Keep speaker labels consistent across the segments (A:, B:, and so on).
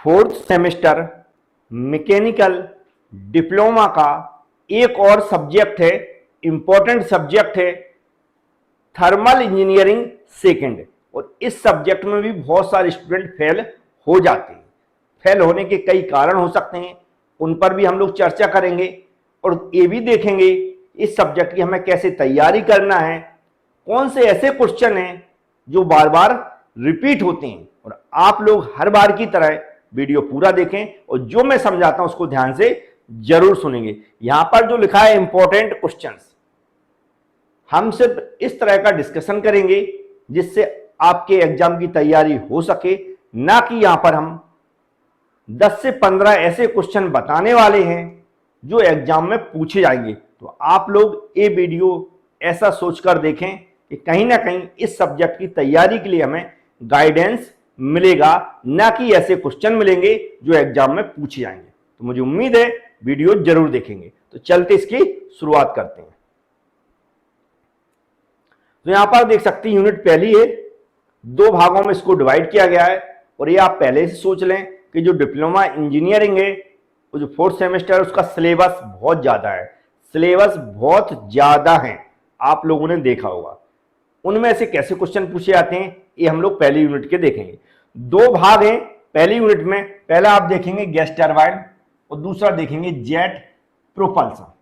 A: Fourth semester mechanical diploma का एक और सब्जेक्ट है, इंपॉर्टेंट सब्जेक्ट है, थर्मल इंजीनियरिंग सेकंड। और इस सब्जेक्ट में भी बहुत सारे स्टूडेंट फेल हो जाते हैं। फेल होने के कई कारण हो सकते हैं, उन पर भी हम लोग चर्चा करेंगे और ये भी देखेंगे इस सब्जेक्ट की हमें कैसे तैयारी करना है, कौन से ऐसे क्वेश्चन हैं जो बार बार रिपीट होते हैं। और आप लोग हर बार की तरह वीडियो पूरा देखें और जो मैं समझाता हूं उसको ध्यान से जरूर सुनेंगे। यहां पर जो लिखा है इंपॉर्टेंट क्वेश्चंस, हम सिर्फ इस तरह का डिस्कशन करेंगे जिससे आपके एग्जाम की तैयारी हो सके, ना कि यहां पर हम 10 से 15 ऐसे क्वेश्चन बताने वाले हैं जो एग्जाम में पूछे जाएंगे। तो आप लोग ये वीडियो ऐसा सोचकर देखें कि कहीं ना कहीं इस सब्जेक्ट की तैयारी के लिए हमें गाइडेंस मिलेगा, ना कि ऐसे क्वेश्चन मिलेंगे जो एग्जाम में पूछे जाएंगे। तो मुझे उम्मीद है वीडियो जरूर देखेंगे। तो चलते इसकी शुरुआत करते हैं। तो यहां पर देख सकते हैं यूनिट पहली है, 2 भागों में इसको डिवाइड किया गया है। और ये आप पहले से सोच लें कि जो डिप्लोमा इंजीनियरिंग है, वो जो 4th सेमेस्टर है, उसका सिलेबस बहुत ज्यादा है। सिलेबस बहुत ज्यादा है, आप लोगों ने देखा होगा। उनमें से कैसे क्वेश्चन पूछे जाते हैं ये हम लोग पहली यूनिट के देखेंगे। 2 भाग हैं पहली यूनिट में। पहला आप देखेंगे गैस टरबाइन और दूसरा देखेंगे जेट प्रोपल्सन।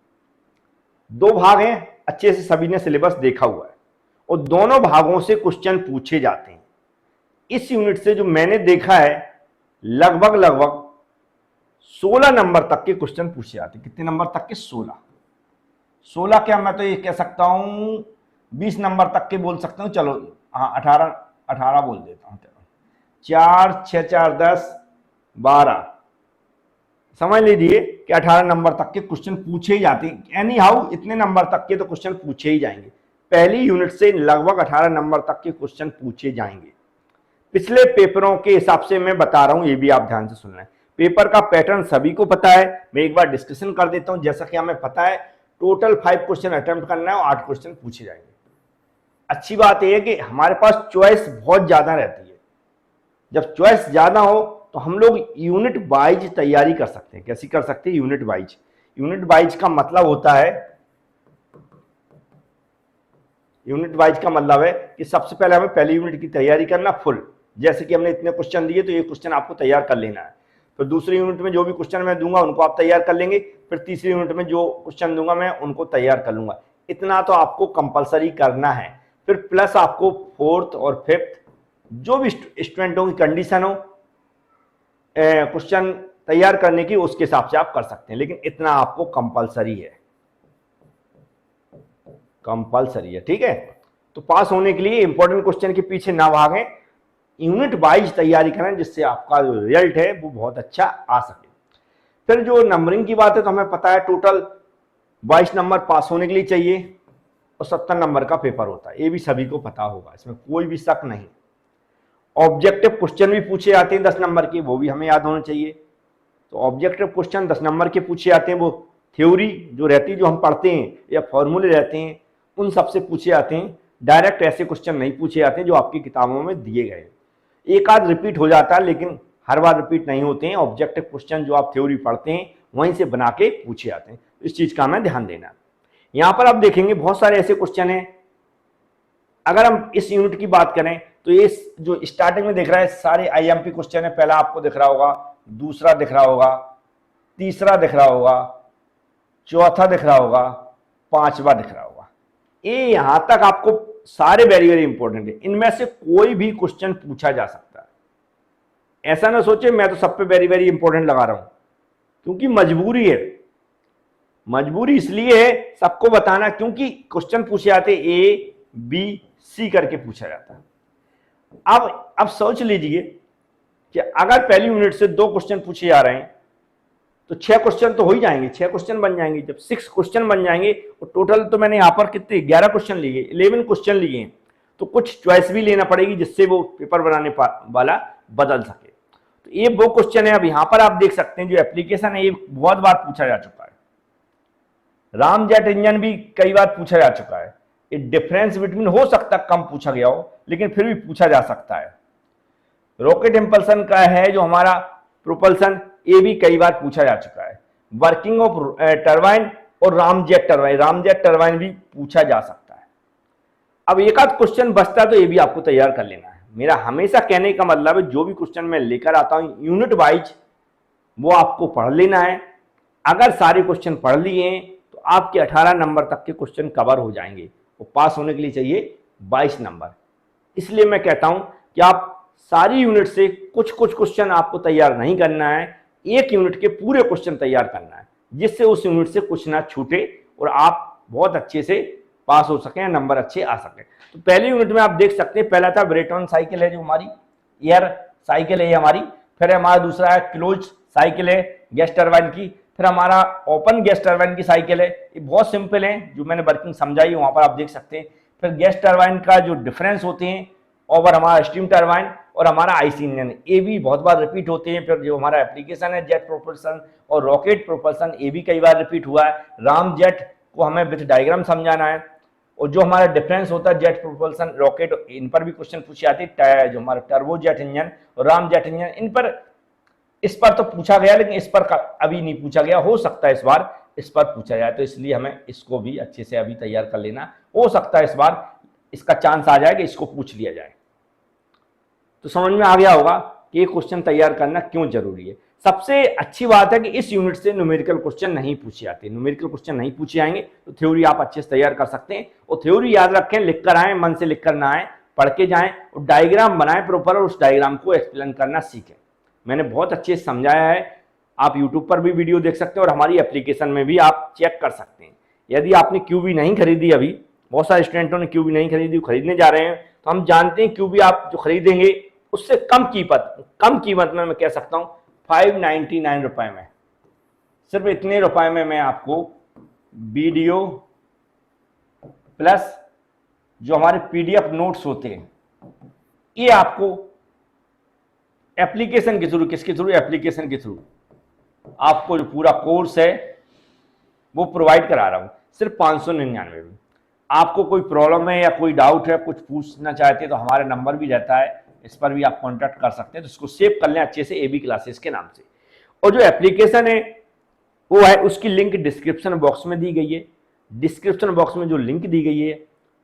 A: 2 भाग हैं, अच्छे से सभी ने सिलेबस देखा हुआ है और दोनों भागों से क्वेश्चन पूछे जाते हैं। इस यूनिट से जो मैंने देखा है लगभग 16 नंबर तक के क्वेश्चन पूछे जाते हैं। कितने नंबर तक के? 16 क्या, मैं तो ये कह सकता हूं 20 नंबर तक के बोल सकता हूं। चलो हाँ 18 बोल देता हूं। 4 6 4 10 12, समझ लीजिए कि 18 नंबर तक के क्वेश्चन पूछे ही जाते हैं। एनी हाउ इतने नंबर तक के तो क्वेश्चन पूछे ही जाएंगे। पहली यूनिट से लगभग 18 नंबर तक के क्वेश्चन पूछे जाएंगे। पिछले पेपरों के हिसाब से मैं बता रहा हूं, ये भी आप ध्यान से सुन रहे हैं। पेपर का पैटर्न सभी को पता है, मैं एक बार डिस्कशन कर देता हूं। जैसा कि हमें पता है टोटल 5 क्वेश्चन अटेम्प्ट करना है और 8 क्वेश्चन पूछे जाएंगे। अच्छी बात यह है कि हमारे पास चॉइस बहुत ज्यादा रहती है। जब चॉइस ज्यादा हो तो हम लोग यूनिट वाइज तैयारी कर सकते हैं। कैसी कर सकते हैं? Unit wise. यूनिट वाइज का मतलब होता है, यूनिट वाइज का मतलब है कि सबसे पहले हमें पहली यूनिट की तैयारी करना फुल। जैसे कि हमने इतने क्वेश्चन दिए तो ये क्वेश्चन आपको तैयार कर लेना है। फिर दूसरी यूनिट में जो भी क्वेश्चन मैं दूंगा उनको आप तैयार कर लेंगे। फिर तीसरी यूनिट में जो क्वेश्चन दूंगा मैं उनको तैयार कर लूंगा। इतना तो आपको कंपलसरी करना है। फिर प्लस आपको 4th और 5th जो भी स्टूडेंटों की कंडीशन हो क्वेश्चन तैयार करने की, उसके हिसाब से आप कर सकते हैं। लेकिन इतना आपको कंपलसरी है, कंपलसरी है, ठीक है। तो पास होने के लिए इंपॉर्टेंट क्वेश्चन के पीछे ना भागें, यूनिट वाइज तैयारी करें जिससे आपका जो रिजल्ट है वो बहुत अच्छा आ सके। फिर जो नंबरिंग की बात है तो हमें पता है टोटल 22 नंबर पास होने के लिए चाहिए और 70 नंबर का पेपर होता है। ये भी सभी को पता होगा, इसमें कोई भी शक नहीं। ऑब्जेक्टिव क्वेश्चन भी पूछे जाते हैं 10 नंबर के, वो भी हमें याद होना चाहिए। तो ऑब्जेक्टिव क्वेश्चन 10 नंबर के पूछे जाते हैं। वो थ्योरी जो रहती है, जो हम पढ़ते हैं, या फॉर्मूले रहते हैं, उन सबसे पूछे जाते हैं। डायरेक्ट ऐसे क्वेश्चन नहीं पूछे जाते हैं जो आपकी किताबों में दिए गए। एक आध रिपीट हो जाता है लेकिन हर बार रिपीट नहीं होते हैं। ऑब्जेक्टिव क्वेश्चन जो आप थ्योरी पढ़ते हैं वहीं से बना के पूछे जाते हैं। इस चीज का हमें ध्यान देना। यहां पर आप देखेंगे बहुत सारे ऐसे क्वेश्चन हैं। अगर हम इस यूनिट की बात करें तो ये जो स्टार्टिंग में दिख रहा है सारे आईएमपी क्वेश्चन है। पहला आपको दिख रहा होगा, दूसरा दिख रहा होगा, तीसरा दिख रहा होगा, चौथा दिख रहा होगा, 5वां दिख रहा होगा। ये यहां तक आपको सारे वेरी वेरी इंपॉर्टेंट है। इनमें से कोई भी क्वेश्चन पूछा जा सकता है। ऐसा ना सोचे मैं तो सब पे वेरी वेरी इंपॉर्टेंट लगा रहा हूं, क्योंकि मजबूरी है। मजबूरी इसलिए है सबको बताना क्योंकि क्वेश्चन पूछे जाते ए बी सी करके पूछा जाता है। अब सोच लीजिए कि अगर पहली यूनिट से 2 क्वेश्चन पूछे जा रहे हैं तो 6 क्वेश्चन तो हो ही जाएंगे, 6 क्वेश्चन बन जाएंगे। जब 6 क्वेश्चन बन जाएंगे और टोटल तो मैंने यहां पर कितने 11 क्वेश्चन लिए, 11 क्वेश्चन लिए हैं, तो कुछ चॉइस भी लेना पड़ेगी जिससे वो पेपर बनाने वाला बदल सके। तो ये वो क्वेश्चन है। अब यहां पर आप देख सकते हैं जो एप्लीकेशन है ये बहुत बार पूछा जा चुका है। रामजेट इंजन भी कई बार पूछा जा चुका है। ये डिफरेंस बिटवीन हो सकता कम पूछा गया हो लेकिन फिर भी पूछा जा सकता है। रॉकेट इंपल्सन का है जो हमारा प्रोपल्सन, ये भी कई बार पूछा जा चुका है। वर्किंग ऑफ टरबाइन और रामजेट टरबाइन भी पूछा जा सकता है। अब एक आध क्वेश्चन बचता है तो ये भी आपको तैयार कर लेना है। मेरा हमेशा कहने का मतलब है जो भी क्वेश्चन मैं लेकर आता हूं यूनिट वाइज वो आपको पढ़ लेना है। अगर सारे क्वेश्चन पढ़ लिए तो आपके 18 नंबर तक के क्वेश्चन कवर हो जाएंगे। वो पास होने के लिए चाहिए 22 नंबर। इसलिए मैं कहता हूं कि आप सारी यूनिट से कुछ कुछ क्वेश्चन आपको तैयार नहीं करना है, एक यूनिट के पूरे क्वेश्चन तैयार करना है, जिससे उस यूनिट से कुछ ना छूटे और आप बहुत अच्छे से पास हो सकें, नंबर अच्छे आ सकें। तो पहली यूनिट में आप देख सकते हैं, पहला था ब्रेटन साइकिल है जो हमारी एयर साइकिल है हमारी, फिर हमारा दूसरा है क्लोज साइकिल है गैस टरबाइन की, फिर हमारा ओपन गैस टरबाइन की साइकिल है। ये बहुत सिंपल है, जो मैंने वर्किंग समझाई वहां पर आप देख सकते हैं। फिर गैस टरबाइन का जो डिफरेंस होते हैं ओवर हमारा स्टीम टरबाइन और हमारा आईसी इंजन, ये भी बहुत बार रिपीट होते हैं। फिर जो हमारा एप्लीकेशन है जेट प्रोपल्सन और रॉकेट प्रोपल्सन, ये भी कई बार रिपीट हुआ है। राम जेट को हमें विथ डायग्राम समझाना है। और जो हमारा डिफरेंस होता है जेट प्रोपल्सन रॉकेट, इन पर भी क्वेश्चन पूछे जाते हैं। जो हमारा टर्बो जेट इंजन और राम जेट इंजन, इन पर इस पर तो पूछा गया लेकिन इस पर अभी नहीं पूछा गया, हो सकता है इस बार इस पर पूछा जाए, तो इसलिए हमें इसको भी अच्छे से अभी तैयार कर लेना। हो सकता है इस बार इसका चांस आ जाए कि इसको पूछ लिया जाए। तो समझ में आ गया होगा कि ये क्वेश्चन तैयार करना क्यों जरूरी है। सबसे अच्छी बात है कि इस यूनिट से न्यूमेरिकल क्वेश्चन नहीं पूछे जाते। न्यूमेरिकल क्वेश्चन नहीं पूछे जाएंगे तो थ्योरी आप अच्छे से तैयार कर सकते हैं। और थ्योरी याद रखें, लिख कर आए, मन से लिख कर ना आए, पढ़ के जाएं और डायग्राम बनाएं प्रॉपर और उस डायग्राम को एक्सप्लेन करना सीखें। मैंने बहुत अच्छे से समझाया है, आप यूट्यूब पर भी वीडियो देख सकते हैं और हमारी एप्लीकेशन में भी आप चेक कर सकते हैं। यदि आपने क्यूबी नहीं खरीदी, अभी बहुत सारे स्टूडेंटों ने क्यूबी नहीं खरीदी, खरीदने जा रहे हैं, तो हम जानते हैं क्यूबी आप जो खरीदेंगे उससे कम कीमत में मैं कह सकता हूं 599 रुपए में, सिर्फ इतने रुपए में मैं आपको वीडियो प्लस जो हमारे पीडीएफ नोट्स होते हैं ये आपको एप्लीकेशन के थ्रू, किसके थ्रू, एप्लीकेशन के थ्रू आपको जो पूरा कोर्स है वो प्रोवाइड करा रहा हूं सिर्फ 599 में। आपको कोई प्रॉब्लम है या कोई डाउट है, कुछ पूछना चाहते हैं तो हमारा नंबर भी रहता है, इस पर भी आप कांटेक्ट कर सकते हैं। तो इसको सेव कर लें अच्छे से एबी क्लासेस के नाम से। और जो एप्लीकेशन है वो है, उसकी लिंक डिस्क्रिप्शन बॉक्स में दी गई है। डिस्क्रिप्शन बॉक्स में जो लिंक दी गई है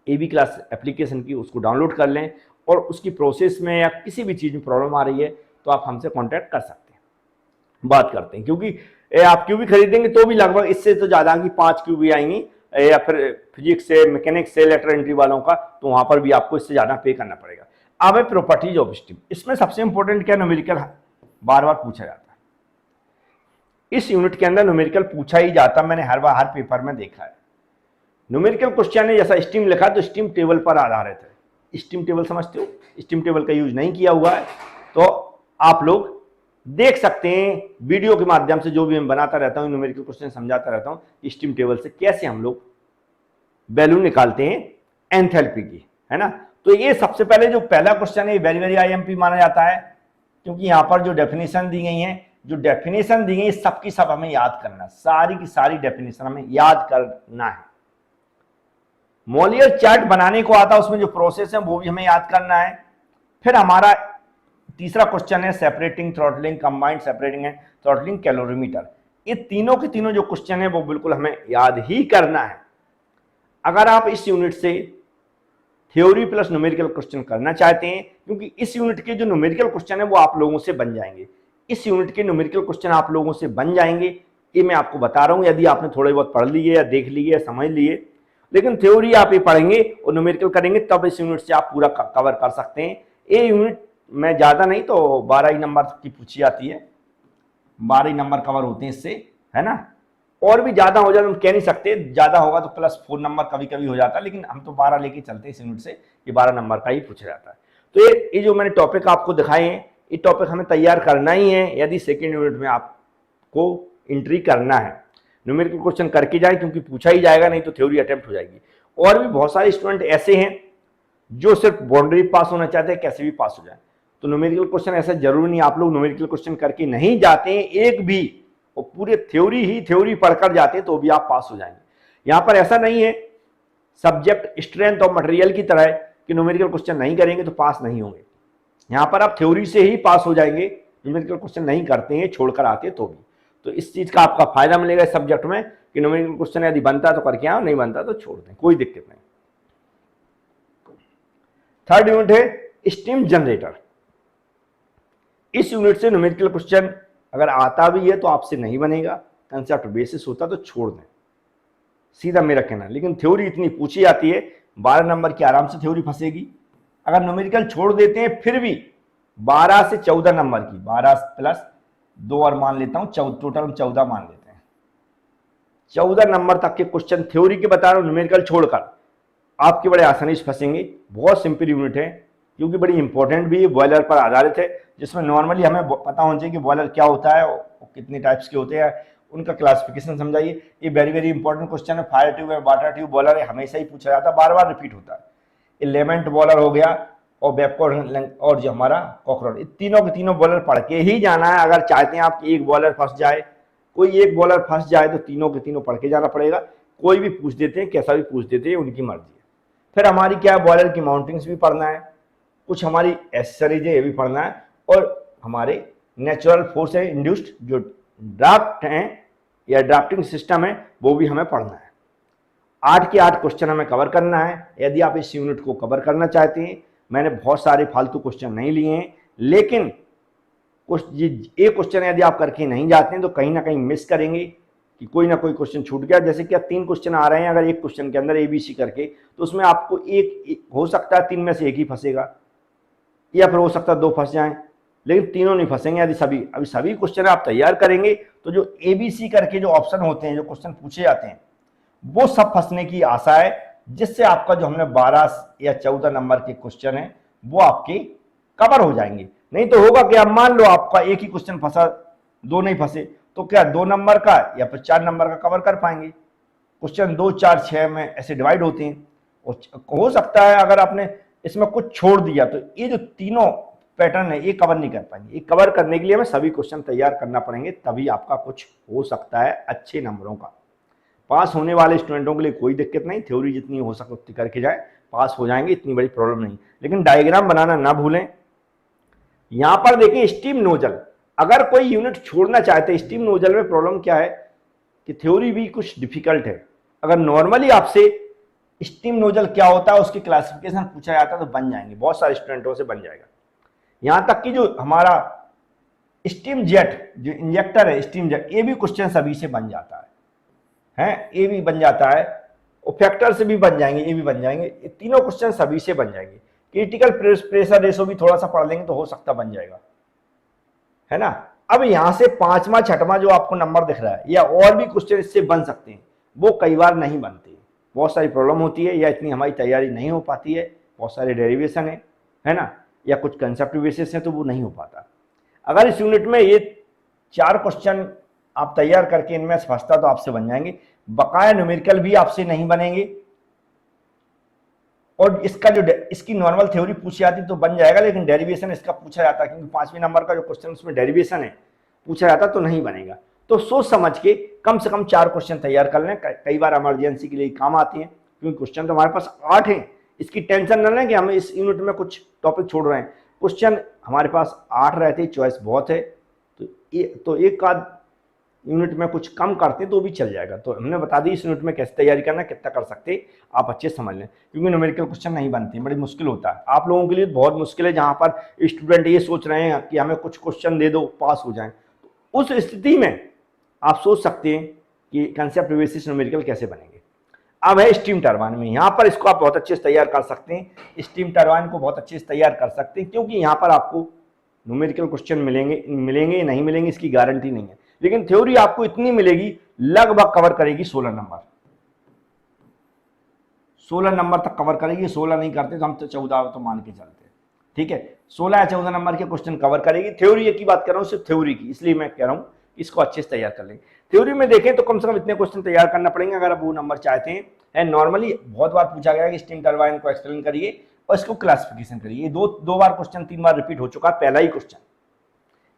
A: एबी क्लास एप्लीकेशन की, उसको डाउनलोड कर लें और उसकी प्रोसेस में या किसी भी चीज़ में प्रॉब्लम आ रही है तो आप हमसे कॉन्टैक्ट कर सकते हैं, बात करते हैं। क्योंकि आप क्यूबी खरीदेंगे तो भी लगभग इससे तो ज़्यादा की 5 क्यूबी आएंगी, या फिर फिजिक्स से, मैकेनिक्स से, लेटर एंट्री वालों का, तो वहाँ पर भी आपको इससे ज़्यादा पे करना पड़ेगा। अब है प्रॉपर्टीज ऑफ स्टीम। इसमें सबसे इंपॉर्टेंट क्या, न्यूमेरिकल बार बार पूछा जाता है। इस यूनिट के अंदर न्यूमेरिकल पूछा ही जाता, मैंने हर बार हर पेपर में देखा है। न्यूमेरिकल क्वेश्चन है, जैसा स्टीम लिखा तो स्टीम टेबल पर आधारित है। स्टीम टेबल समझते हो, स्टीम टेबल का यूज नहीं किया हुआ है तो आप लोग देख सकते हैं वीडियो के माध्यम से, जो भी मैं बनाता रहता हूं, न्यूमेरिकल क्वेश्चन समझाता रहता हूं, स्टीम टेबल से कैसे हम लोग वैल्यू निकालते हैं एंथैल्पी की, है ना। तो ये सबसे पहले जो पहला क्वेश्चन है वेरी वेरी आईएमपी माना जाता है, क्योंकि यहां पर जो डेफिनेशन दी गई है, जो डेफिनेशन दी गई है सबकी सब हमें याद करना, सारी की सारी डेफिनेशन हमें याद करना है। मोलियर चार्ट बनाने को आता है, उसमें जो प्रोसेस है वो भी हमें याद करना है। फिर हमारा तीसरा क्वेश्चन है separating, throttling, combined separating and throttling, calorimeter. ये तीनों के तीनों जो क्वेश्चन है वो बिल्कुल हमें याद ही करना है। अगर आप इस यूनिट से थ्योरी प्लस न्यूमेरिकल क्वेश्चन करना चाहते हैं, क्योंकि इस यूनिट के जो न्यूमेरिकल क्वेश्चन है वो आप लोगों से बन जाएंगे, इस यूनिट के न्यूमेरिकल क्वेश्चन आप लोगों से बन जाएंगे, ये मैं आपको बता रहा हूं। यदि आपने थोड़े बहुत पढ़ लिए या देख लिए या समझ लिए, लेकिन थ्योरी आप ये पढ़ेंगे और न्यूमेरिकल करेंगे तब इस यूनिट से आप पूरा कवर कर सकते हैं। ये यूनिट में ज़्यादा नहीं तो 12 ही नंबर की पूछी जाती है, 12 ही नंबर कवर होते हैं इससे, है ना। और भी ज़्यादा हो जाए हम कह नहीं सकते, ज़्यादा होगा तो +4 नंबर कभी कभी हो जाता है, लेकिन हम तो 12 लेके चलते हैं इस यूनिट से, ये 12 नंबर का ही पूछा जाता है। तो ये जो मैंने टॉपिक आपको दिखाए हैं, ये टॉपिक हमें तैयार करना ही है यदि सेकेंड यूनिट में आपको एंट्री करना है। न्यूमेरिकल क्वेश्चन करके जाए, क्योंकि पूछा ही जाएगा, नहीं तो थ्योरी अटेम्प्ट हो जाएगी। और भी बहुत सारे स्टूडेंट ऐसे हैं जो सिर्फ बाउंड्री पास होना चाहते हैं, कैसे भी पास हो जाए। तो न्यूमेरिकल क्वेश्चन ऐसा जरूरी नहीं, आप लोग न्यूमेरिकल क्वेश्चन करके नहीं जाते हैं एक भी, और पूरे थ्योरी पढ़कर जाते हैं तो भी आप पास हो जाएंगे। यहां पर ऐसा नहीं है सब्जेक्ट स्ट्रेंथ ऑफ मटेरियल की तरह कि न्यूमेरिकल क्वेश्चन नहीं करेंगे तो पास नहीं होंगे। यहां पर आप थ्योरी से ही पास हो जाएंगे, न्यूमेरिकल क्वेश्चन नहीं करते हैं, छोड़कर आते हैं तो भी। तो इस चीज का आपका फायदा मिलेगा इस सब्जेक्ट में कि न्यूमेरिकल क्वेश्चन यदि बनता तो करके आओ, नहीं बनता तो छोड़ दें, कोई दिक्कत नहीं। थर्ड यूनिट है स्टीम जनरेटर। इस यूनिट से न्यूमेरिकल क्वेश्चन अगर आता भी है तो आपसे नहीं बनेगा, कंसेप्ट बेसिस होता तो छोड़ दें, सीधा मेरा कहना। लेकिन थ्योरी इतनी पूछी जाती है, 12 नंबर की आराम से थ्योरी फंसेगी। अगर न्यूमेरिकल छोड़ देते हैं फिर भी 12 से 14 नंबर की, 12 प्लस 2 और मान लेता हूं, टोटल 14 मान लेते हैं, 14 नंबर तक के क्वेश्चन थ्योरी के बता रहा हूं, न्यूमेरिकल छोड़कर आपके बड़े आसानी से फंसेंगे। बहुत सिंपल यूनिट है क्योंकि बड़ी इंपॉर्टेंट भी है, बॉयलर पर आधारित है, जिसमें नॉर्मली हमें पता होना चाहिए कि बॉयलर क्या होता है और कितने टाइप्स के होते हैं, उनका क्लासिफिकेशन समझाइए। ये वेरी वेरी इंपॉर्टेंट क्वेश्चन है। फायर ट्यूब है, वाटर ट्यूब, बॉयलर है, हमेशा ही पूछा जाता है, बार बार रिपीट होता है। एलिमेंट बॉयलर हो गया और बैकवर्ड और जो हमारा कॉकरोच, तीनों के तीनों बॉयलर पढ़ के ही जाना है। अगर चाहते हैं आप कि एक बॉयलर फंस जाए, कोई एक बॉयलर फंस जाए तो तीनों के तीनों पढ़ के जाना पड़ेगा। कोई भी पूछ देते हैं, कैसा भी पूछ देते हैं, उनकी मर्जी है। फिर हमारी क्या है, बॉयलर की माउंटिंग्स भी पढ़ना है, कुछ हमारी एक्सेसरीज है ये भी पढ़ना है, और हमारे नेचुरल फोर्स है इंड्यूस्ड जो ड्राफ्ट हैं या ड्राफ्टिंग सिस्टम है वो भी हमें पढ़ना है। 8 के 8 क्वेश्चन हमें कवर करना है। यदि आप इस यूनिट को कवर करना चाहते हैं, मैंने बहुत सारे फालतू क्वेश्चन नहीं लिए हैं, लेकिन एक क्वेश्चन यदि आप करके नहीं जाते हैं तो कहीं ना कहीं मिस करेंगे कि कोई ना कोई क्वेश्चन छूट गया। जैसे कि 3 क्वेश्चन आ रहे हैं, अगर एक क्वेश्चन के अंदर ABC करके, तो उसमें आपको एक हो सकता है 3 में से एक ही फंसेगा, या फिर हो सकता है 2 फंस जाएं, लेकिन तीनों नहीं फंसेंगे। यदि सभी क्वेश्चन आप तैयार करेंगे तो जो ABC करके जो ऑप्शन होते हैं, जो क्वेश्चन पूछे जाते हैं, वो सब फंसने की आशा है, जिससे आपका जो हमने 12 या 14 नंबर के क्वेश्चन है वो आपके कवर हो जाएंगे। नहीं तो होगा कि अब मान लो आपका एक ही क्वेश्चन फंसा, 2 नहीं फंसे, तो क्या 2 नंबर का या फिर 4 नंबर का कवर कर पाएंगे? क्वेश्चन 2, 4, 6 में ऐसे डिवाइड होते हैं, और हो सकता है अगर आपने इसमें कुछ छोड़ दिया तो ये जो तीनों पैटर्न है ये कवर नहीं कर पाएंगे। ये कवर करने के लिए हमें सभी क्वेश्चन तैयार करना पड़ेंगे, तभी आपका कुछ हो सकता है अच्छे नंबरों का। पास होने वाले स्टूडेंटों के लिए कोई दिक्कत नहीं, थ्योरी जितनी हो सके उतनी करके जाए, पास हो जाएंगे, इतनी बड़ी प्रॉब्लम नहीं। लेकिन डायग्राम बनाना ना भूलें। यहां पर देखिए स्टीम नोजल, अगर कोई यूनिट छोड़ना चाहते हैं, स्टीम नोजल में प्रॉब्लम क्या है कि थ्योरी भी कुछ डिफिकल्ट है। अगर नॉर्मली आपसे स्टीम नोजल क्या होता है उसकी क्लासिफिकेशन पूछा जाता है तो बन जाएंगे, बहुत सारे स्टूडेंटों से बन जाएगा। यहां तक कि जो हमारा स्टीम जेट जो इंजेक्टर है, स्टीम जेट, ये भी क्वेश्चन सभी से बन जाता है, ये भी बन जाता है, और फैक्टर से भी बन जाएंगे, ये भी बन जाएंगे, ये तीनों क्वेश्चन सभी से बन जाएंगे। क्रिटिकल प्रेशर रेशो भी थोड़ा सा पढ़ लेंगे तो हो सकता बन जाएगा, है ना। अब यहां से 5वां 6वां जो आपको नंबर दिख रहा है, या और भी क्वेश्चन इससे बन सकते हैं, वो कई बार नहीं बनते, बहुत सारी प्रॉब्लम होती है, या इतनी हमारी तैयारी नहीं हो पाती है, बहुत सारे डेरिवेशन है ना, या कुछ कंसेप्ट बेसिस है तो वो नहीं हो पाता। अगर इस यूनिट में ये 4 क्वेश्चन आप तैयार करके इनमें से फंसता तो आपसे बन जाएंगे। बकाया न्यूमेरिकल भी आपसे नहीं बनेंगे, और इसका जो इसकी नॉर्मल थ्योरी पूछी जाती तो बन जाएगा, लेकिन डेरिवेशन इसका पूछा जाता, क्योंकि 5वें नंबर का जो क्वेश्चन उसमें डेरिवेशन है पूछा जाता तो नहीं बनेगा। तो सोच समझ के कम से कम 4 क्वेश्चन तैयार कर लें, कई बार इमरजेंसी के लिए काम आती है, क्योंकि क्वेश्चन तो हमारे पास 8 हैं। इसकी टेंशन न लें कि हम इस यूनिट में कुछ टॉपिक छोड़ रहे हैं, क्वेश्चन हमारे पास 8 रहते, चॉइस बहुत है, तो एक आध यूनिट में कुछ कम करते तो भी चल जाएगा। तो हमने बता दी इस यूनिट में कैसे तैयारी करना, कितना कर सकते आप अच्छे समझ लें, क्योंकि न्यूमेरिकल क्वेश्चन नहीं बनते, बड़ी मुश्किल होता है। आप लोगों के लिए बहुत मुश्किल है, जहां पर स्टूडेंट ये सोच रहे हैं कि हमें कुछ क्वेश्चन दे दो पास हो जाए, तो उस स्थिति में आप सोच सकते हैं कि कंसेप्ट बेसिस न्यूमेरिकल कैसे बनेंगे। अब है स्टीम टरबाइन में, यहाँ पर इसको आप बहुत अच्छे से तैयार कर सकते हैं, स्टीम टरबाइन को बहुत अच्छे से तैयार कर सकते हैं, क्योंकि यहाँ पर आपको न्यूमेरिकल क्वेश्चन मिलेंगे नहीं मिलेंगे इसकी गारंटी नहीं है, लेकिन थ्योरी आपको इतनी मिलेगी, लगभग कवर करेगी 16 नंबर, 16 नंबर तक कवर करेगी। 16 नहीं करते तो हम तो 14 तो मान के चलते हैं, ठीक है। 16 या 14 नंबर के क्वेश्चन कवर करेगी। थ्योरी की बात कर रहा हूँ, सिर्फ थ्योरी की, इसलिए मैं कह रहा हूँ इसको अच्छे से तैयार कर लेंगे। थ्योरी में देखें तो कम से कम इतने क्वेश्चन तैयार करना पड़ेंगे अगर आप वो नंबर चाहते हैं। नॉर्मली बहुत बार पूछा गया कि स्टीम टरबाइन को एक्सप्लेन करिए और इसको क्लासिफिकेशन करिए। ये दो बार क्वेश्चन 3 बार रिपीट हो चुका है। पहला ही क्वेश्चन,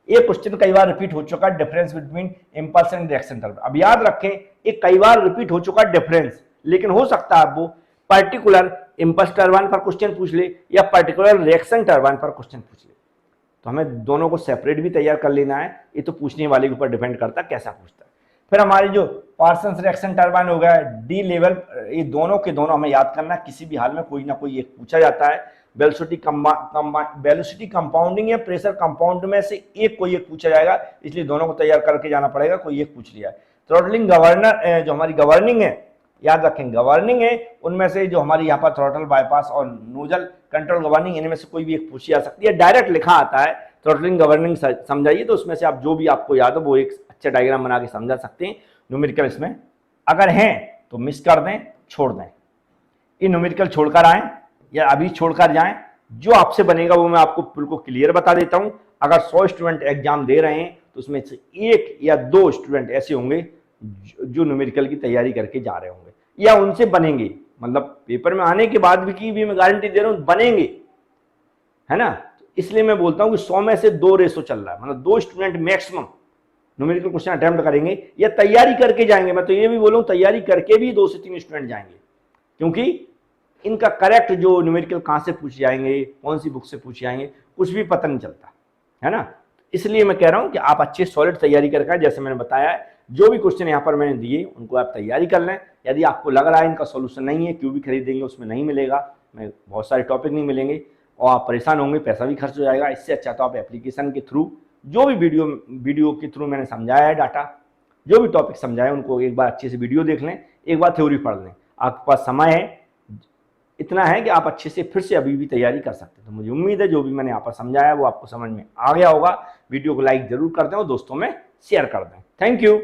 A: एक क्वेश्चन कई बार रिपीट हो चुका है, difference between impulse and reaction turbine. अब याद रखें, एक कई बार रिपीट हो चुका है डिफरेंस, लेकिन हो सकता है वो पर्टिकुलर इंपल्स टरबाइन पर क्वेश्चन पूछ ले या पर्टिकुलर रिएक्शन टरबाइन पर क्वेश्चन पूछ ले। तो हमें दोनों को सेपरेट भी तैयार कर लेना है। ये तो पूछने वाले के ऊपर डिपेंड करता है कैसा पूछता है। फिर हमारी जो पार्सन्स रिएक्शन टर्बाइन हो गया, डी लेवल, ये दोनों के दोनों हमें याद करना, किसी भी हाल में कोई ना कोई एक पूछा जाता है। वेलोसिटी कंपाउंडिंग या प्रेशर कंपाउंड में से एक कोई एक पूछा जाएगा, इसलिए दोनों को तैयार करके जाना पड़ेगा, कोई एक पूछ लिया है। थ्रॉटलिंग गवर्नर, जो हमारी गवर्निंग है, याद रखें गवर्निंग है, उनमें से जो हमारी यहाँ पर थ्रॉटल बाईपास और नोजल कंट्रोल गवर्निंग, इनमें से कोई भी एक पूछी जा सकती है। डायरेक्ट लिखा आता है थ्रॉटलिंग गवर्निंग समझाइए, तो उसमें से आप जो भी आपको याद हो वो एक अच्छा डायग्राम बना के समझा सकते हैं। न्यूमेरिकल इसमें अगर हैं तो मिस कर दें, छोड़ दें, ये न्यूमेरिकल छोड़कर आए या अभी छोड़कर जाएं, जो आपसे बनेगा वो मैं आपको बिल्कुल क्लियर बता देता हूं। अगर 100 स्टूडेंट एग्जाम दे रहे हैं तो उसमें से 1 या 2 स्टूडेंट ऐसे होंगे जो न्यूमेरिकल की तैयारी करके जा रहे होंगे या उनसे बनेंगे, मतलब पेपर में आने के बाद भी की भी मैं गारंटी दे रहा हूं बनेंगे, है ना। इसलिए मैं बोलता हूं कि 100 में से 2 रेशो चल रहा है, मतलब 2 student maximum numerical question attempt करेंगे या तैयारी करके जाएंगे। मैं तो ये भी बोलूं तैयारी करके भी 2 से 3 स्टूडेंट जाएंगे, क्योंकि इनका करेक्ट जो न्यूमेरिकल कहां से पूछ जाएंगे, कौन सी बुक से पूछ जाएंगे, कुछ भी पता नहीं चलता, है ना। इसलिए मैं कह रहा हूं कि आप अच्छे सॉलिड तैयारी करके, जैसे मैंने बताया है, जो भी क्वेश्चन यहाँ पर मैंने दिए उनको आप तैयारी कर लें। यदि आपको लग रहा है इनका सोल्यूशन नहीं है, क्यों भी खरीदेंगे उसमें नहीं मिलेगा, मैं बहुत सारे टॉपिक नहीं मिलेंगे और आप परेशान होंगे, पैसा भी खर्च हो जाएगा। इससे अच्छा तो आप एप्लीकेशन के थ्रू जो भी वीडियो के थ्रू मैंने समझाया है, डाटा जो भी टॉपिक समझाया उनको एक बार अच्छे से वीडियो देख लें, एक बार थ्योरी पढ़ लें। आपके पास समय है, इतना है कि आप अच्छे से फिर से अभी भी तैयारी कर सकते हैं। तो मुझे उम्मीद है जो भी मैंने यहाँ पर समझाया वो आपको समझ में आ गया होगा। वीडियो को लाइक जरूर कर दें और दोस्तों में शेयर कर दें। Thank you.